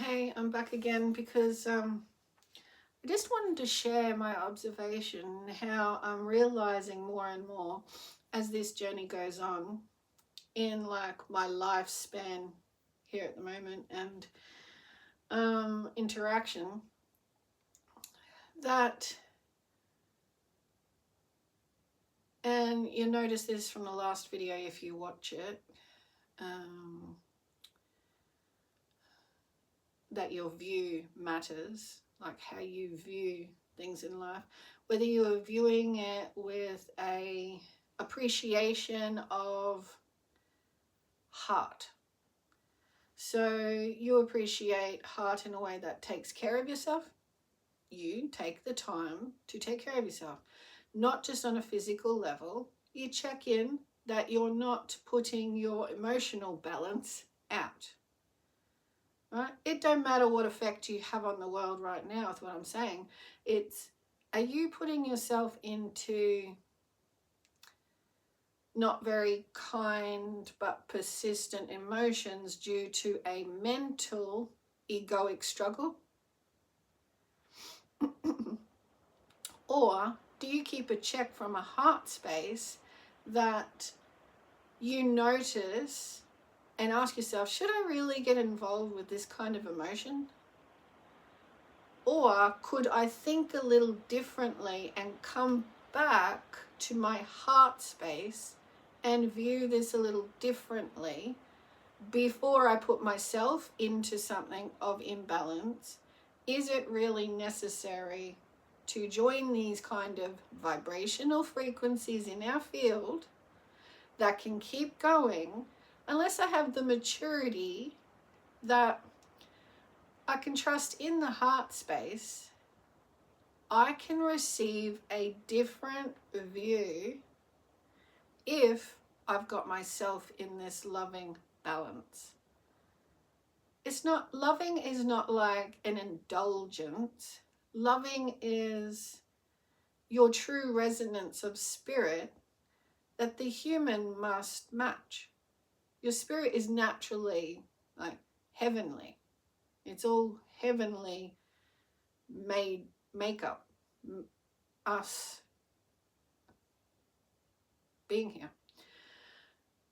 Hey, I'm back again because I just wanted to share my observation, how I'm realizing more and more as this journey goes on in like my lifespan here at the moment and interaction, that, and you'll notice this from the last video if you watch it, that your view matters, like how you view things in life, whether you are viewing it with a appreciation of heart. So you appreciate heart in a way that takes care of yourself. You take the time to take care of yourself, not just on a physical level. You check in that you're not putting your emotional balance out. Right? It don't matter what effect you have on the world right now with what I'm saying. It's, are you putting yourself into not very kind but persistent emotions due to a mental egoic struggle? Or do you keep a check from a heart space that you notice and ask yourself, should I really get involved with this kind of emotion? Or could I think a little differently and come back to my heart space and view this a little differently before I put myself into something of imbalance? Is it really necessary to join these kind of vibrational frequencies in our field that can keep going unless I have the maturity that I can trust in the heart space? I can receive a different view if I've got myself in this loving balance. It's not, loving is not like an indulgence. Loving is your true resonance of spirit that the human must match. Your spirit is naturally like heavenly. It's all heavenly made makeup, us being here.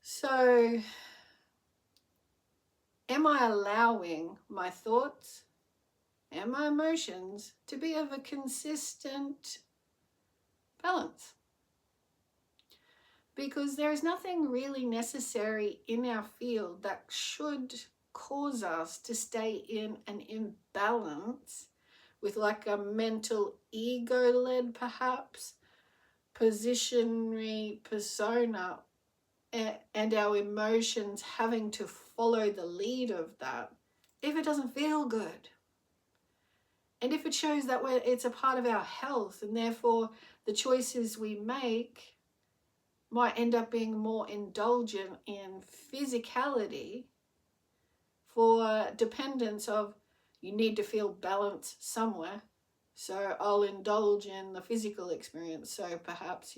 So am I allowing my thoughts and my emotions to be of a consistent balance? Because there is nothing really necessary in our field that should cause us to stay in an imbalance with like a mental ego-led, perhaps, positionary persona, and our emotions having to follow the lead of that if it doesn't feel good. And if it shows that it's a part of our health, and therefore the choices we make might end up being more indulgent in physicality for dependence of, you need to feel balanced somewhere, so I'll indulge in the physical experience. So perhaps,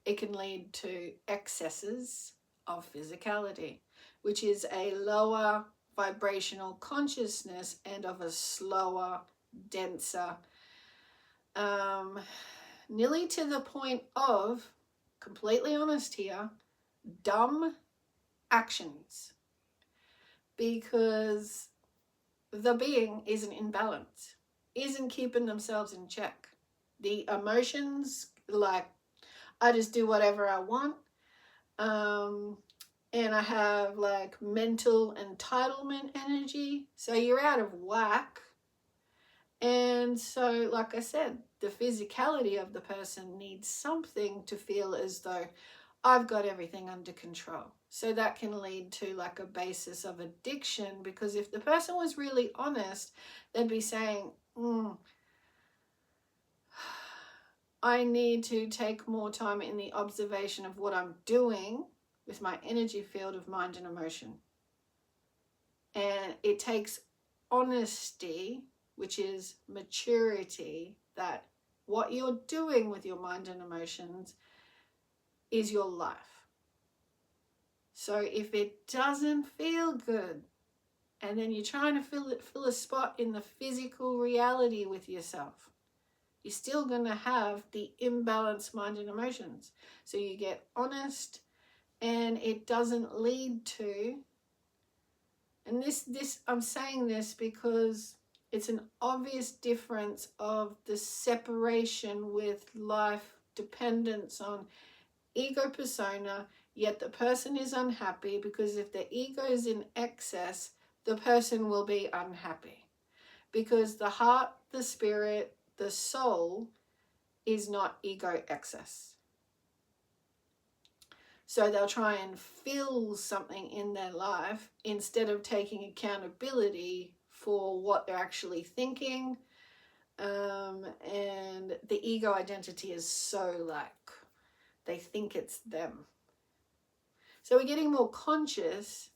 it can lead to excesses of physicality, which is a lower vibrational consciousness and of a slower, denser, nearly to the point of, completely honest here, dumb actions, because the being isn't in balance, isn't keeping themselves in check. The emotions, like, I just do whatever I want, and I have like mental entitlement energy, so you're out of whack. And so, like I said, the physicality of the person needs something to feel as though I've got everything under control. So that can lead to like a basis of addiction, because if the person was really honest, they'd be saying, I need to take more time in the observation of what I'm doing with my energy field of mind and emotion. And it takes honesty, which is maturity, that what you're doing with your mind and emotions is your life. So if it doesn't feel good and then you're trying to fill a spot in the physical reality with yourself, you're still going to have the imbalanced mind and emotions. So you get honest, and it doesn't lead to, and this I'm saying this because it's an obvious difference of the separation with life dependence on ego persona, yet the person is unhappy, because if the ego is in excess, the person will be unhappy, because the heart, the spirit, the soul is not ego excess. So they'll try and fill something in their life instead of taking accountability for what they're actually thinking. And the ego identity is so like, they think it's them. So we're getting more conscious,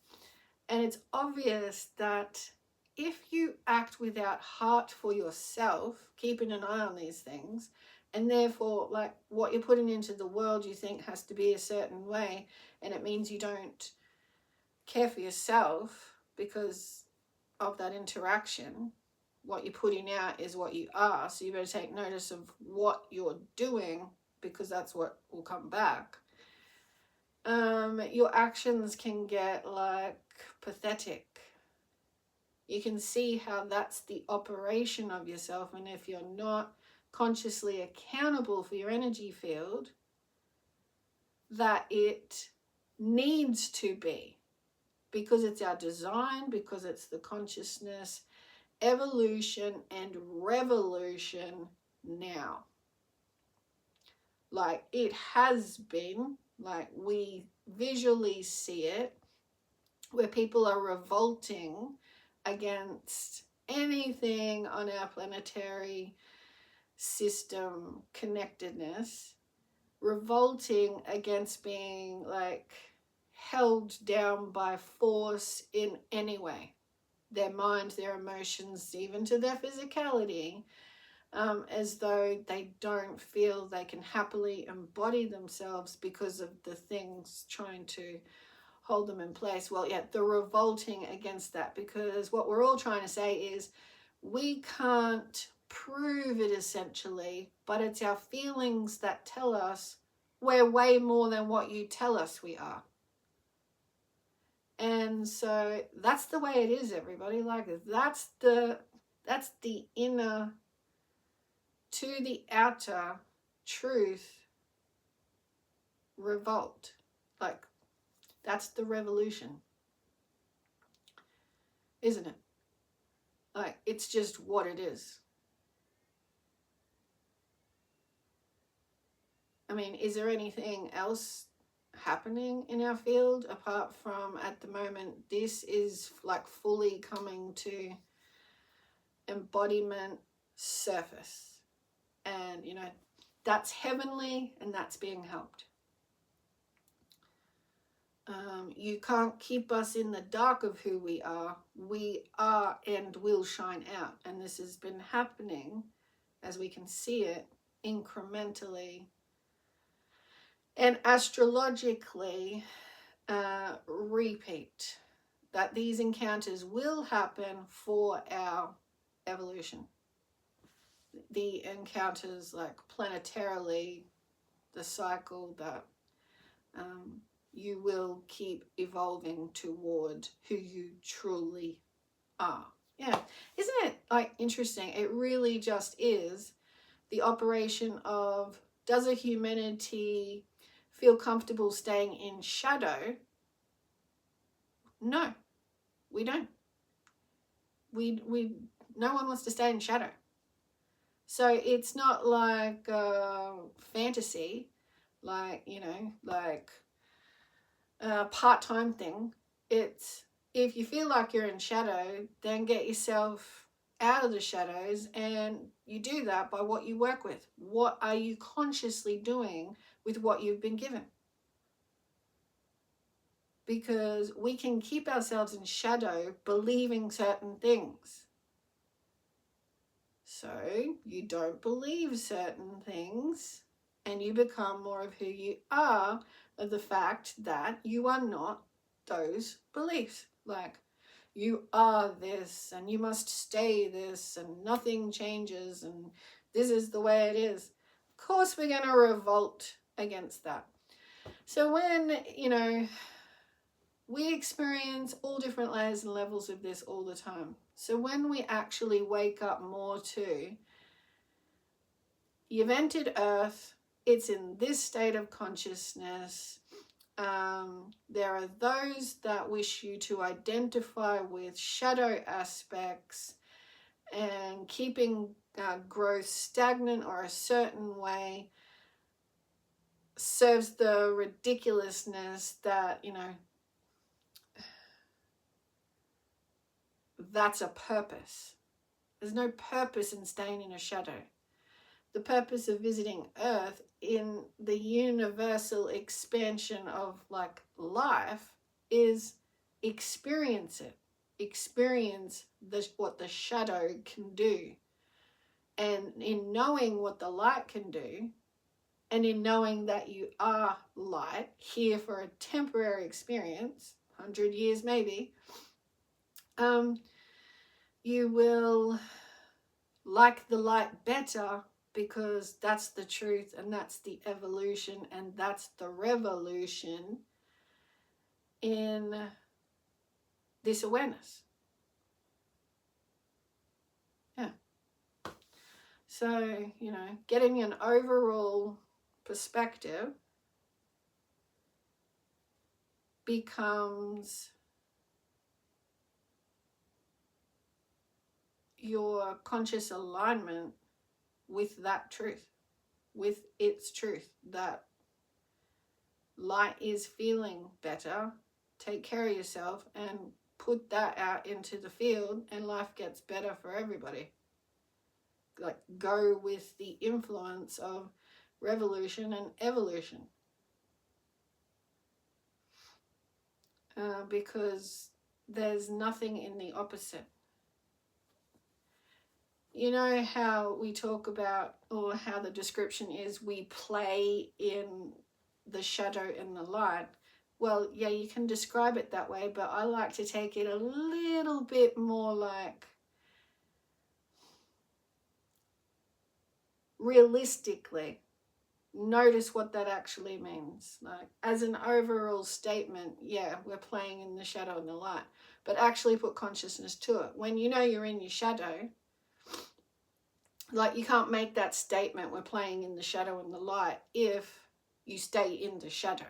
and it's obvious that if you act without heart for yourself, keeping an eye on these things, and therefore like what you're putting into the world you think has to be a certain way, and it means you don't care for yourself because of that interaction, what you're putting out is what you are, so you better take notice of what you're doing, because that's what will come back. Your actions can get like pathetic. You can see how that's the operation of yourself, and if you're not consciously accountable for your energy field, that it needs to be, because it's our design, because it's the consciousness, evolution and revolution now. Like it has been, like we visually see it, where people are revolting against anything on our planetary system connectedness, revolting against being like held down by force in any way, their mind, their emotions, even to their physicality, as though they don't feel they can happily embody themselves because of the things trying to hold them in place. Well, yeah, they're revolting against that, because what we're all trying to say is we can't prove it essentially, but it's our feelings that tell us we're way more than what you tell us we are. And so that's the way it is, everybody. Like that's the inner to the outer truth revolt. Like that's the revolution, isn't it? Like it's just what it is. I mean, is there anything else happening in our field apart from, at the moment, this is like fully coming to embodiment surface, and you know that's heavenly, and that's being helped. You can't keep us in the dark of who we are. We are and will shine out, and this has been happening, as we can see it, incrementally and astrologically. Repeat that these encounters will happen for our evolution. The encounters, like planetarily, the cycle that you will keep evolving toward who you truly are. Yeah, isn't it like interesting? It really just is the operation of, does a humanity feel comfortable staying in shadow? No, we don't. We no one wants to stay in shadow. So it's not like fantasy, like, you know, like a part-time thing. It's, if you feel like you're in shadow, then get yourself out of the shadows, and you do that by what you work with. What are you consciously doing with what you've been given? Because we can keep ourselves in shadow believing certain things. So you don't believe certain things, and you become more of who you are, of the fact that you are not those beliefs. Like you are this and you must stay this and nothing changes and this is the way it is. Of course we're going to revolt against that. So when, we experience all different layers and levels of this all the time. So when we actually wake up more to, you've entered Earth, it's in this state of consciousness. There are those that wish you to identify with shadow aspects and keeping growth stagnant or a certain way serves the ridiculousness that, that's a purpose. There's no purpose in staying in a shadow. The purpose of visiting Earth in the universal expansion of life is experience it. Experience what the shadow can do. And in knowing what the light can do, and in knowing that you are light, here for a temporary experience, 100 years maybe, you will like the light better, because that's the truth and that's the evolution and that's the revolution in this awareness. Yeah. So, getting an overall perspective becomes your conscious alignment with that truth, with its truth, that light is feeling better, take care of yourself and put that out into the field and life gets better for everybody. Go with the influence of revolution and evolution. Because there's nothing in the opposite. You know how we talk about, or how the description is, we play in the shadow and the light. Well, yeah, you can describe it that way, but I like to take it a little bit more realistically. Notice what that actually means. As an overall statement, yeah, we're playing in the shadow and the light, but actually put consciousness to it. When you know you're in your shadow, you can't make that statement, we're playing in the shadow and the light, if you stay in the shadow.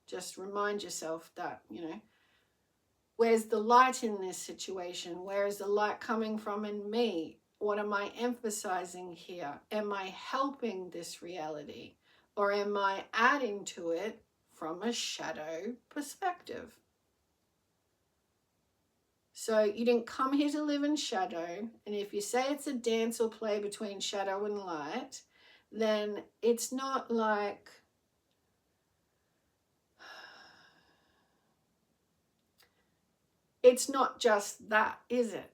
Just remind yourself that, where's the light in this situation? Where is the light coming from in me? What am I emphasizing here? Am I helping this reality? Or am I adding to it from a shadow perspective? So you didn't come here to live in shadow. And if you say it's a dance or play between shadow and light, then it's not it's not just that, is it?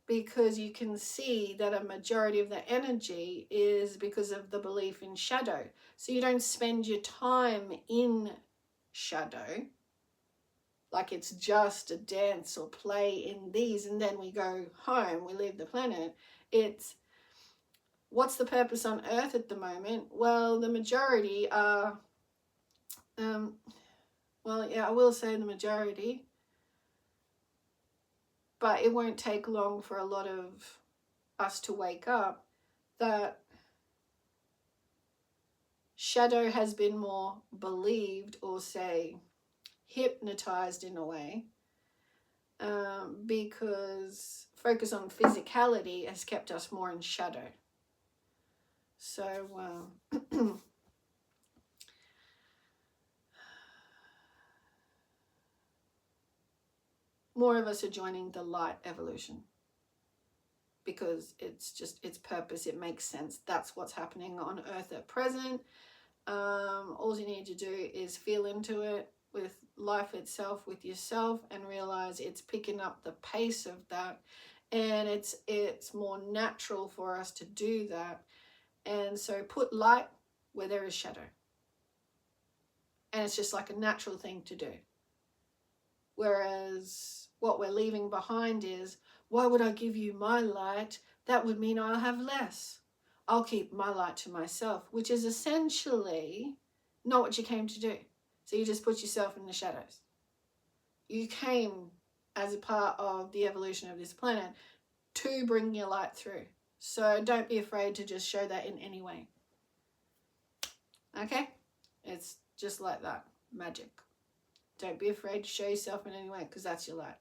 Because you can see that a majority of the energy is because of the belief in shadow. So you don't spend your time in shadow, like it's just a dance or play in these and then we go home, we leave the planet. It's, what's the purpose on Earth at the moment? Well, the majority are, I will say the majority, but it won't take long for a lot of us to wake up that shadow has been more believed, or say hypnotized in a way, because focus on physicality has kept us more in shadow. So more of us are joining the light evolution, because it's purpose, it makes sense. That's what's happening on Earth at present. All you need to do is feel into it with life itself, with yourself, and realize it's picking up the pace of that, and it's more natural for us to do that. And so put light where there is shadow, and it's just like a natural thing to do. Whereas what we're leaving behind is, why would I give you my light? That would mean I'll have less. I'll keep my light to myself, which is essentially not what you came to do. So you just put yourself in the shadows. You came as a part of the evolution of this planet to bring your light through. So don't be afraid to just show that in any way. Okay? It's just like that. Magic. Don't be afraid to show yourself in any way, because that's your light.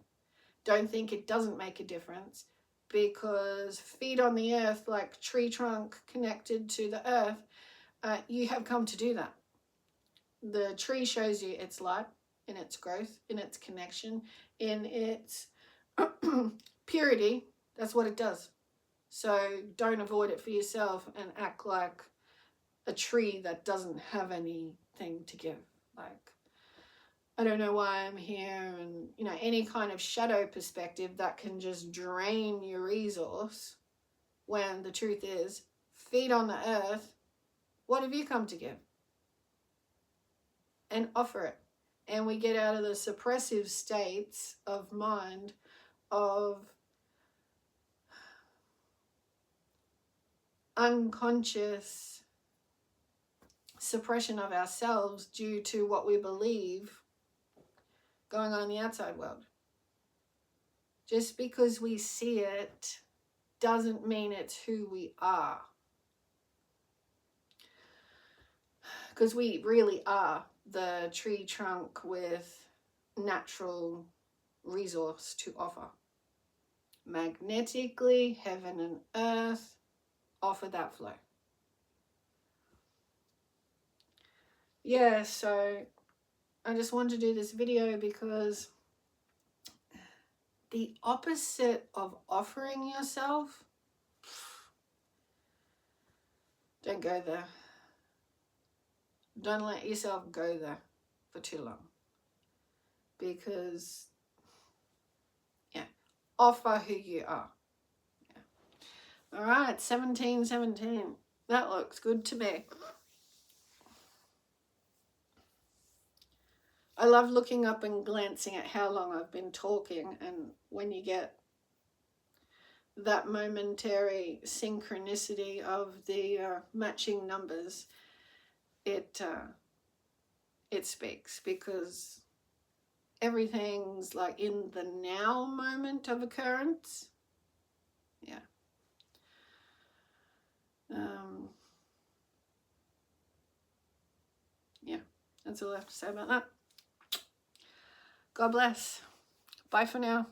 Don't think it doesn't make a difference, because feet on the earth, like tree trunk connected to the earth, you have come to do that. The tree shows you its light in its growth, in its connection, in its purity. That's what it does. So don't avoid it for yourself and act like a tree that doesn't have anything to give. Like, I don't know why I'm here, and any kind of shadow perspective that can just drain your resource, when the truth is, feet on the earth, what have you come to give? And offer it. And we get out of the suppressive states of mind of unconscious suppression of ourselves due to what we believe going on in the outside world. Just because we see it doesn't mean it's who we are. Because we really are the tree trunk with natural resource to offer. Magnetically, heaven and earth offer that flow. Yeah, so I just wanted to do this video because the opposite of offering yourself, don't go there. Don't let yourself go there for too long. Because, offer who you are. Yeah. All right, 1717. That looks good to me. I love looking up and glancing at how long I've been talking, and when you get that momentary synchronicity of the matching numbers, it speaks, because everything's like in the now moment of occurrence. Yeah. Yeah, that's all I have to say about that. God bless. Bye for now.